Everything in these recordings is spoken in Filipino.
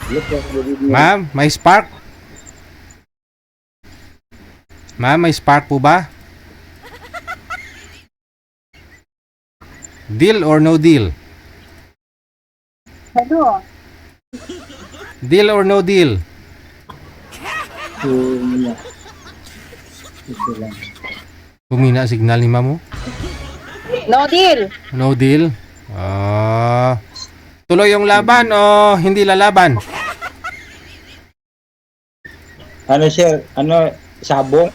Yes, sir. Good evening. Ma'am, may spark? Ma'am, may spark po ba? Deal or no deal? Ano? Deal or no deal? So, yeah. Ito lang. Humina signal ni ma'am mo? No deal. No deal? Tuloy yung laban o hindi lalaban? Ano, sir? Ano, sabong?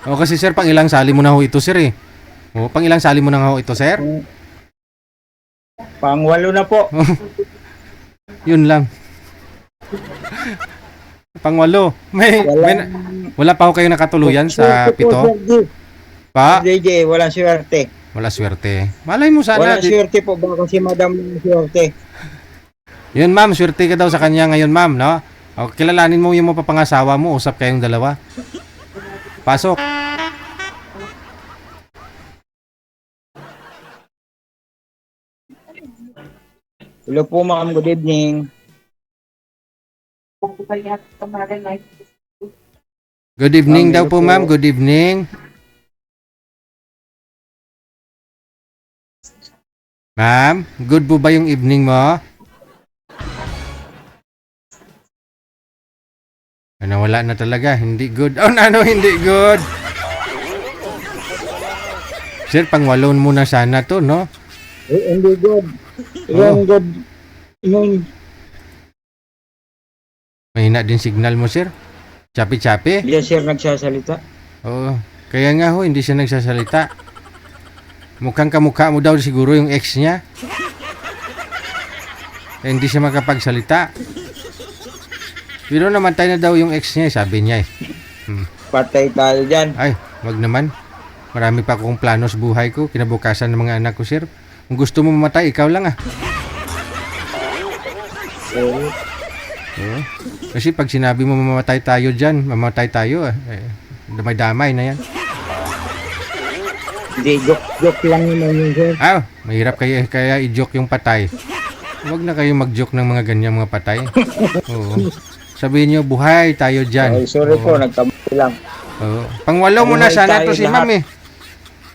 O kasi sir, pang ilang sali mo na ho ito sir eh. O, pang ilang sali mo na ho ito sir? Pang-walo na po. Yun lang. Pang-walo. Wala pa ho kayo nakatuluyan sa pito? Pa? DJ, walang swerte. Wala swerte. Malay mo sana. Walang swerte po ba kasi madam ng swerte. Yun ma'am, swerte ka daw sa kanya ngayon ma'am, no? O, kilalanin mo yung mapapangasawa mo, usap kayong dalawa. Pasok. Hello po ma'am, good evening. Good evening daw Hello po po. ma'am, good evening. Ma'am, good po ba yung evening mo? Wala na talaga, hindi good. Oh, ano, hindi good. Sir, pangwalon muna sana to, no? Hindi good. Yung good. Yung Mahina din signal mo, sir. Chapi-chapi. yes sir nagsasalita. Oo. Kaya nga ho, hindi siya nagsasalita. Mukhang kamukha mo daw siguro yung ex niya. Eh, hindi siya makapagsalita. Pero namatay na daw yung ex niya, sabi niya eh. Patay tayo dyan. Ay, wag naman. Marami pa akong plano sa buhay ko, kinabukasan ng mga anak ko, sir. Kung gusto mo mamatay, ikaw lang ah. Oo. Oo. Kasi pag sinabi mo mamatay tayo dyan, mamatay tayo damay-damay na yan. Hindi, joke lang naman yun sir. Ah, mahirap kaya i-joke yung patay. Huwag na kayo mag-joke ng mga ganyang mga patay. Oo. Sabihin nyo, buhay tayo dyan. Ay, sorry Oo. po, nagkamali lang. Oo. Pangwalo mo na Buhay sana tayo to si lahat. ma'am eh.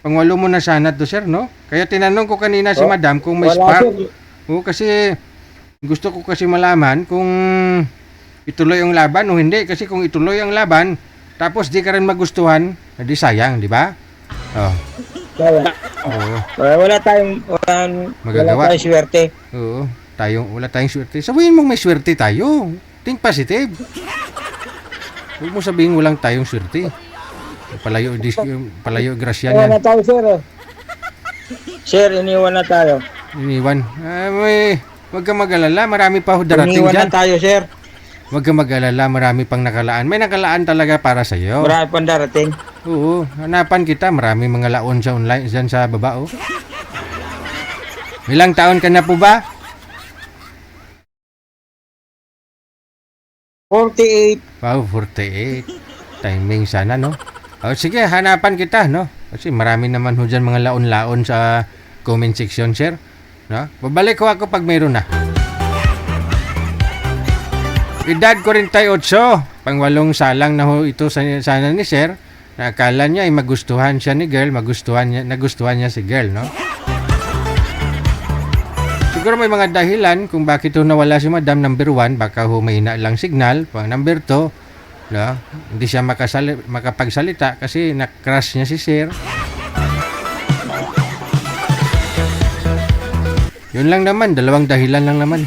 Pangwalo mo na sana to sir, no? Kaya tinanong ko kanina si Oh, madam kung may wala, spark. sir. Oo, kasi gusto ko kasi malaman kung ituloy ang laban o hindi. Kasi kung ituloy ang laban, tapos di ka rin magustuhan, di sayang, di ba? Oh. Kaya, Oo. wala tayong Magagawa. swerte. Oo. Wala tayong swerte. Sabihin mong may swerte tayo. Think positive. Huwag mo sabihin walang tayong swerte. Palayo grasya Iniwan niyan. na tayo sir. Sir, iniwan na tayo. Iniwan. Huwag kang mag-alala. Marami pa ho darating Iniwan dyan. na tayo sir. Huwag kang mag-alala. Marami pang nakalaan. May nakalaan talaga para sa iyo. Marami pang darating. Oo. Hanapan kita. Marami mga laon sa online. Dyan sa baba, oh. Ilang taon ka na po ba? 48. Wow, 48. Timing sana, no? O, sige, hanapan kita, no? Kasi marami naman ho dyan mga laon-laon sa comment section, sir. No? Babalik ko ako pag mayroon na. Edad 48. Pangwalong salang na ho ito sana ni sir. Na akala niya ay magustuhan siya ni girl, nagustuhan niya si girl, no? Siguro may mga dahilan kung bakit ho nawala si madam. Number 1, baka ho mahina lang signal. Number 2, no? Hindi siya makapagsalita kasi na-crush niya si sir. Yun lang naman, dalawang dahilan lang naman.